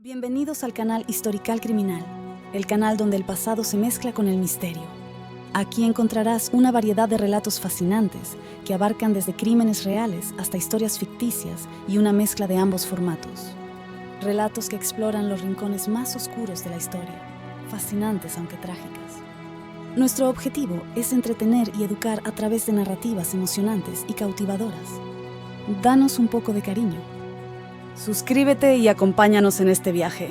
Bienvenidos al canal Historical Criminal, el canal donde el pasado se mezcla con el misterio. Aquí encontrarás una variedad de relatos fascinantes que abarcan desde crímenes reales hasta historias ficticias y una mezcla de ambos formatos. Relatos que exploran los rincones más oscuros de la historia, fascinantes aunque trágicas. Nuestro objetivo es entretener y educar a través de narrativas emocionantes y cautivadoras. Danos un poco de cariño. Suscríbete y acompáñanos en este viaje.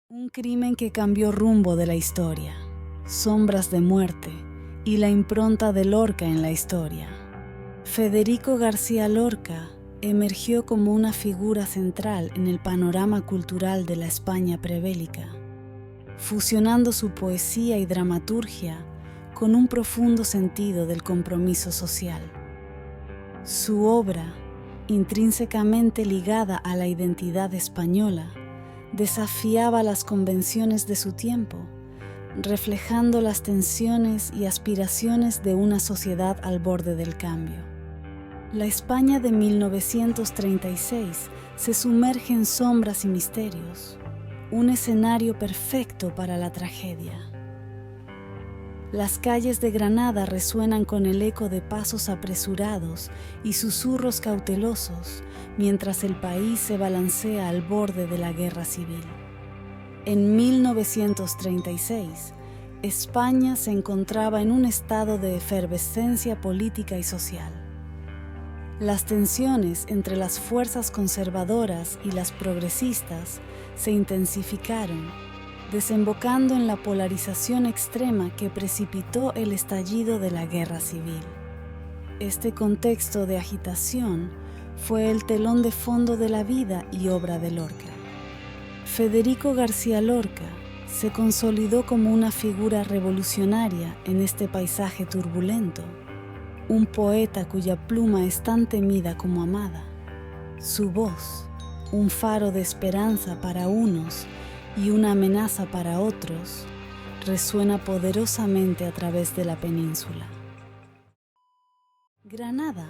Un crimen que cambió rumbo de la historia, sombras de muerte y la impronta de Lorca en la historia. Federico García Lorca emergió como una figura central en el panorama cultural de la España prebélica, fusionando su poesía y dramaturgia con un profundo sentido del compromiso social. Su obra, intrínsecamente ligada a la identidad española, desafiaba las convenciones de su tiempo, reflejando las tensiones y aspiraciones de una sociedad al borde del cambio. La España de 1936 se sumerge en sombras y misterios, un escenario perfecto para la tragedia. Las calles de Granada resuenan con el eco de pasos apresurados y susurros cautelosos mientras el país se balancea al borde de la guerra civil. En 1936, España se encontraba en un estado de efervescencia política y social. Las tensiones entre las fuerzas conservadoras y las progresistas se intensificaron, desembocando en la polarización extrema que precipitó el estallido de la guerra civil. Este contexto de agitación fue el telón de fondo de la vida y obra de Lorca. Federico García Lorca se consolidó como una figura revolucionaria en este paisaje turbulento, un poeta cuya pluma es tan temida como amada. Su voz, un faro de esperanza para unos y una amenaza para otros, resuena poderosamente a través de la península. Granada,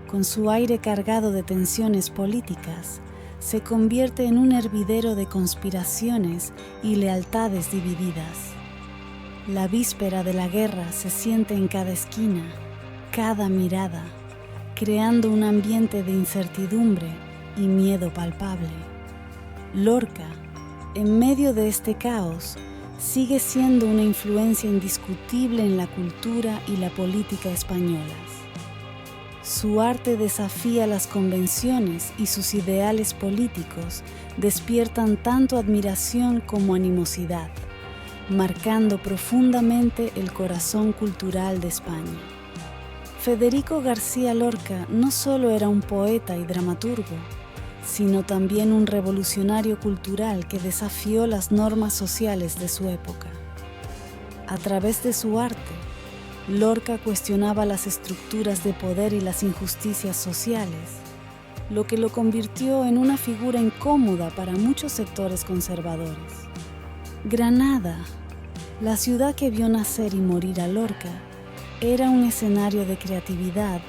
con su aire cargado de tensiones políticas, se convierte en un hervidero de conspiraciones y lealtades divididas. La víspera de la guerra se siente en cada esquina, cada mirada, creando un ambiente de incertidumbre y miedo palpable. Lorca, en medio de este caos, sigue siendo una influencia indiscutible en la cultura y la política españolas. Su arte desafía las convenciones y sus ideales políticos despiertan tanto admiración como animosidad, marcando profundamente el corazón cultural de España. Federico García Lorca no solo era un poeta y dramaturgo, sino también un revolucionario cultural que desafió las normas sociales de su época. A través de su arte, Lorca cuestionaba las estructuras de poder y las injusticias sociales, lo que lo convirtió en una figura incómoda para muchos sectores conservadores. Granada, la ciudad que vio nacer y morir a Lorca, era un escenario de creatividad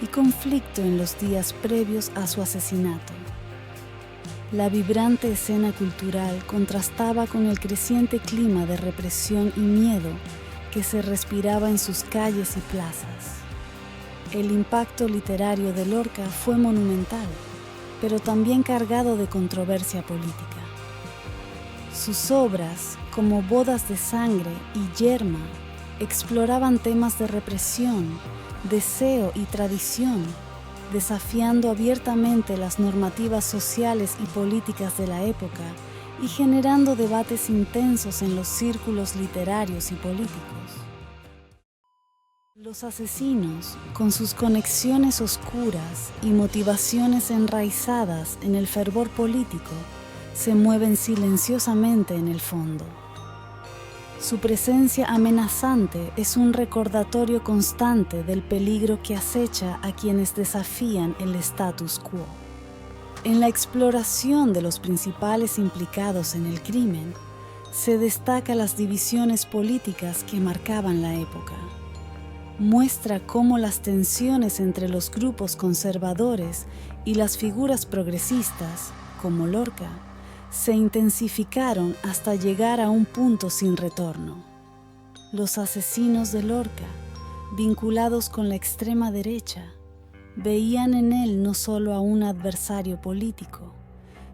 y conflicto en los días previos a su asesinato. La vibrante escena cultural contrastaba con el creciente clima de represión y miedo que se respiraba en sus calles y plazas. El impacto literario de Lorca fue monumental, pero también cargado de controversia política. Sus obras, como Bodas de Sangre y Yerma, exploraban temas de represión, deseo y tradición, desafiando abiertamente las normativas sociales y políticas de la época y generando debates intensos en los círculos literarios y políticos. Los asesinos, con sus conexiones oscuras y motivaciones enraizadas en el fervor político, se mueven silenciosamente en el fondo. Su presencia amenazante es un recordatorio constante del peligro que acecha a quienes desafían el status quo. En la exploración de los principales implicados en el crimen, se destacan las divisiones políticas que marcaban la época. muestra cómo las tensiones entre los grupos conservadores y las figuras progresistas, como Lorca, se intensificaron hasta llegar a un punto sin retorno. Los asesinos de Lorca, vinculados con la extrema derecha, veían en él no solo a un adversario político,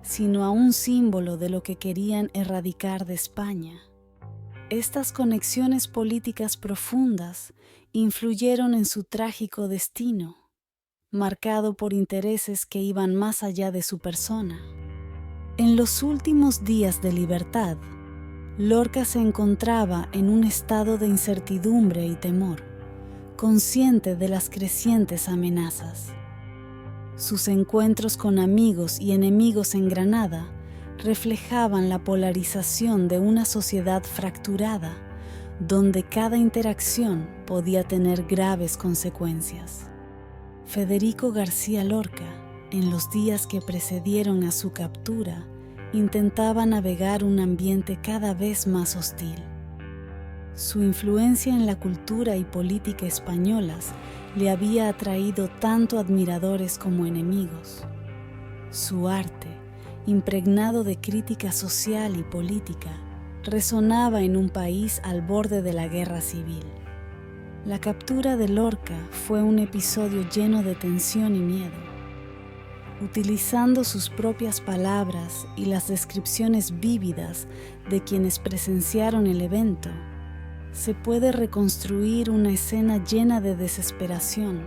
sino a un símbolo de lo que querían erradicar de España. Estas conexiones políticas profundas influyeron en su trágico destino, marcado por intereses que iban más allá de su persona. En los últimos días de libertad, Lorca se encontraba en un estado de incertidumbre y temor, consciente de las crecientes amenazas. Sus encuentros con amigos y enemigos en Granada reflejaban la polarización de una sociedad fracturada, donde cada interacción podía tener graves consecuencias. Federico García Lorca, en los días que precedieron a su captura, intentaba navegar un ambiente cada vez más hostil. Su influencia en la cultura y política españolas le había atraído tanto admiradores como enemigos. Su arte, impregnado de crítica social y política, resonaba en un país al borde de la guerra civil. La captura de Lorca fue un episodio lleno de tensión y miedo. Utilizando sus propias palabras y las descripciones vívidas de quienes presenciaron el evento, se puede reconstruir una escena llena de desesperación,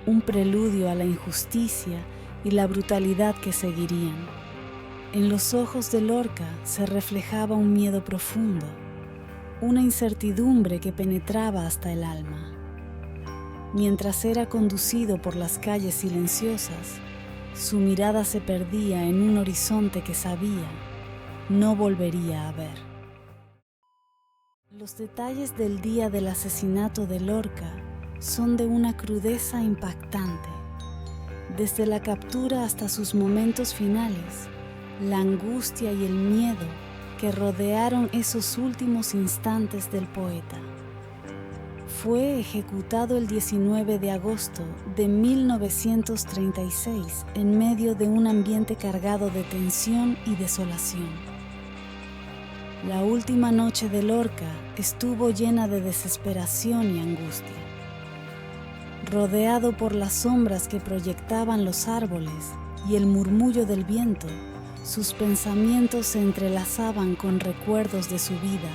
un preludio a la injusticia y la brutalidad que seguirían. En los ojos de Lorca se reflejaba un miedo profundo, una incertidumbre que penetraba hasta el alma. Mientras era conducido por las calles silenciosas, su mirada se perdía en un horizonte que sabía no volvería a ver. Los detalles del día del asesinato de Lorca son de una crudeza impactante. Desde la captura hasta sus momentos finales, la angustia y el miedo que rodearon esos últimos instantes del poeta. Fue ejecutado el 19 de agosto de 1936 en medio de un ambiente cargado de tensión y desolación. La última noche de Lorca estuvo llena de desesperación y angustia. Rodeado por las sombras que proyectaban los árboles y el murmullo del viento, sus pensamientos se entrelazaban con recuerdos de su vida,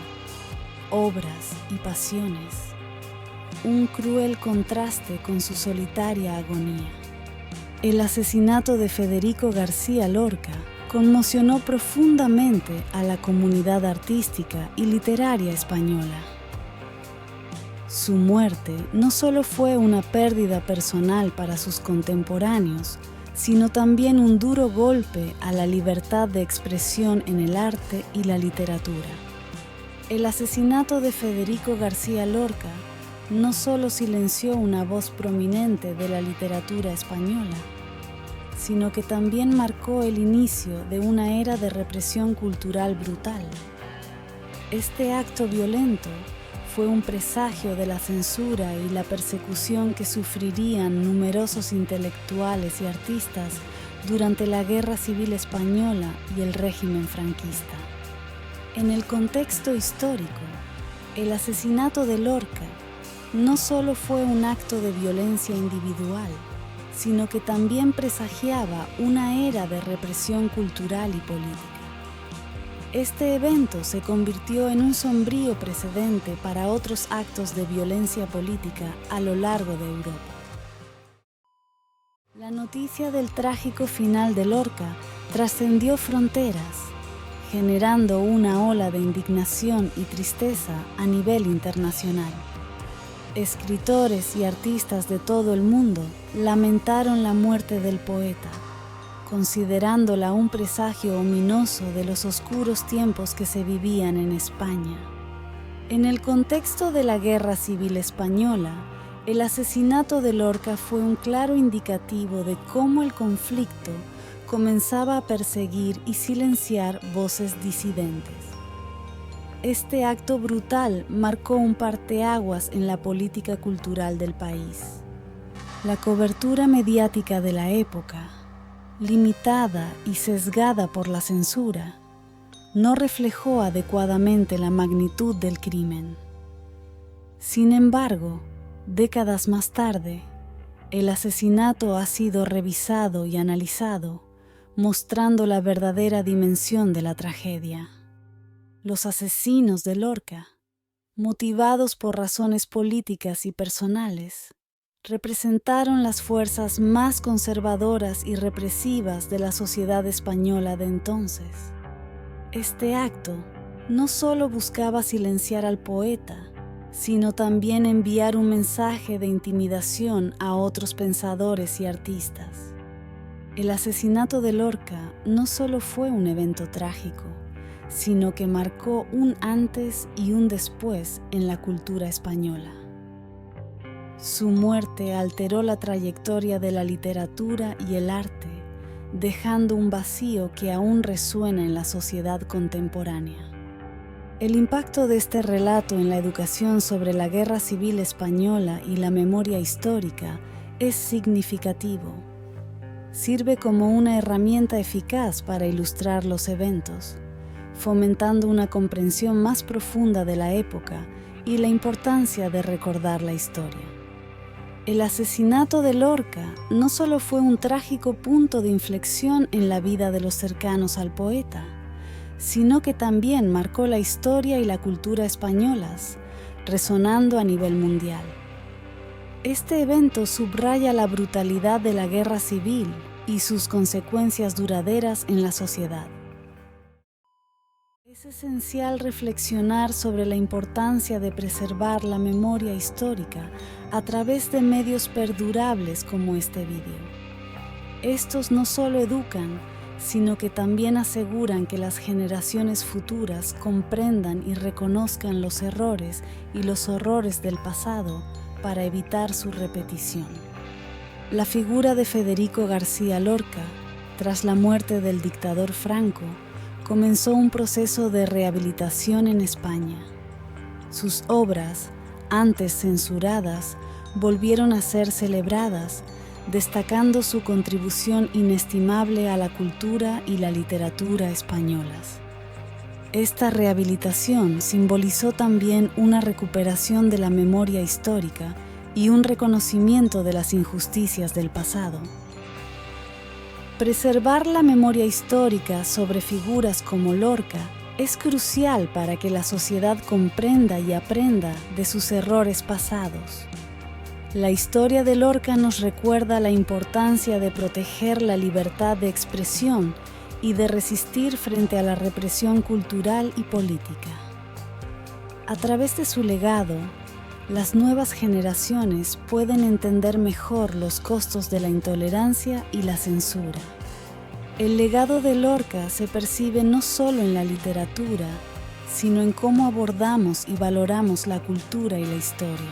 obras y pasiones. Un cruel contraste con su solitaria agonía. El asesinato de Federico García Lorca conmocionó profundamente a la comunidad artística y literaria española. Su muerte no solo fue una pérdida personal para sus contemporáneos, sino también un duro golpe a la libertad de expresión en el arte y la literatura. El asesinato de Federico García Lorca no solo silenció una voz prominente de la literatura española, sino que también marcó el inicio de una era de represión cultural brutal. Este acto violento fue un presagio de la censura y la persecución que sufrirían numerosos intelectuales y artistas durante la Guerra Civil Española y el régimen franquista. En el contexto histórico, el asesinato de Lorca no solo fue un acto de violencia individual, sino que también presagiaba una era de represión cultural y política. Este evento se convirtió en un sombrío precedente para otros actos de violencia política a lo largo de Europa. La noticia del trágico final de Lorca trascendió fronteras, generando una ola de indignación y tristeza a nivel internacional. Escritores y artistas de todo el mundo lamentaron la muerte del poeta, considerándola un presagio ominoso de los oscuros tiempos que se vivían en España. En el contexto de la Guerra Civil Española, el asesinato de Lorca fue un claro indicativo de cómo el conflicto comenzaba a perseguir y silenciar voces disidentes. este acto brutal marcó un parteaguas en la política cultural del país. La cobertura mediática de la época, limitada y sesgada por la censura, no reflejó adecuadamente la magnitud del crimen. Sin embargo, décadas más tarde, el asesinato ha sido revisado y analizado, mostrando la verdadera dimensión de la tragedia. Los asesinos de Lorca, motivados por razones políticas y personales, representaron las fuerzas más conservadoras y represivas de la sociedad española de entonces. Este acto no solo buscaba silenciar al poeta, sino también enviar un mensaje de intimidación a otros pensadores y artistas. El asesinato de Lorca no solo fue un evento trágico, sino que marcó un antes y un después en la cultura española. Su muerte alteró la trayectoria de la literatura y el arte, dejando un vacío que aún resuena en la sociedad contemporánea. El impacto de este relato en la educación sobre la Guerra Civil Española y la memoria histórica es significativo. Sirve como una herramienta eficaz para ilustrar los eventos, fomentando una comprensión más profunda de la época y la importancia de recordar la historia. El asesinato de Lorca no solo fue un trágico punto de inflexión en la vida de los cercanos al poeta, sino que también marcó la historia y la cultura españolas, resonando a nivel mundial. Este evento subraya la brutalidad de la guerra civil y sus consecuencias duraderas en la sociedad. Es esencial reflexionar sobre la importancia de preservar la memoria histórica a través de medios perdurables como este vídeo. Estos no solo educan, sino que también aseguran que las generaciones futuras comprendan y reconozcan los errores y los horrores del pasado para evitar su repetición. La figura de Federico García Lorca, tras la muerte del dictador Franco, comenzó un proceso de rehabilitación en España. Sus obras, antes censuradas, volvieron a ser celebradas, destacando su contribución inestimable a la cultura y la literatura españolas. Esta rehabilitación simbolizó también una recuperación de la memoria histórica y un reconocimiento de las injusticias del pasado. Preservar la memoria histórica sobre figuras como Lorca es crucial para que la sociedad comprenda y aprenda de sus errores pasados. La historia de Lorca nos recuerda la importancia de proteger la libertad de expresión y de resistir frente a la represión cultural y política. A través de su legado, las nuevas generaciones pueden entender mejor los costos de la intolerancia y la censura. El legado de Lorca se percibe no solo en la literatura, sino en cómo abordamos y valoramos la cultura y la historia.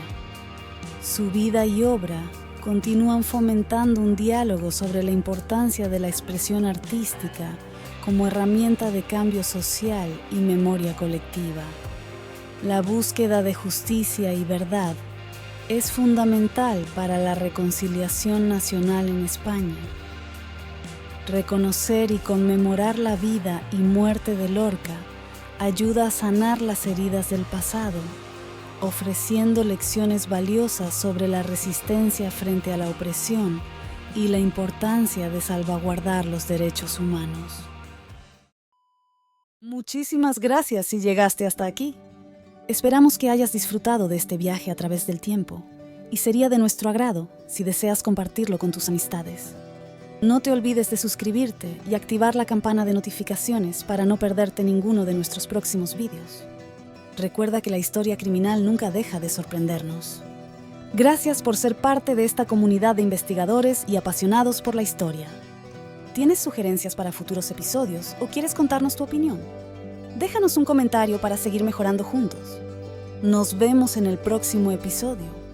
Su vida y obra continúan fomentando un diálogo sobre la importancia de la expresión artística como herramienta de cambio social y memoria colectiva. La búsqueda de justicia y verdad es fundamental para la reconciliación nacional en España. Reconocer y conmemorar la vida y muerte de Lorca ayuda a sanar las heridas del pasado, ofreciendo lecciones valiosas sobre la resistencia frente a la opresión y la importancia de salvaguardar los derechos humanos. Muchísimas gracias si llegaste hasta aquí. Esperamos que hayas disfrutado de este viaje a través del tiempo y sería de nuestro agrado si deseas compartirlo con tus amistades. No te olvides de suscribirte y activar la campana de notificaciones para no perderte ninguno de nuestros próximos vídeos. Recuerda que la historia criminal nunca deja de sorprendernos. Gracias por ser parte de esta comunidad de investigadores y apasionados por la historia. ¿Tienes sugerencias para futuros episodios o quieres contarnos tu opinión? Déjanos un comentario para seguir mejorando juntos. Nos vemos en el próximo episodio.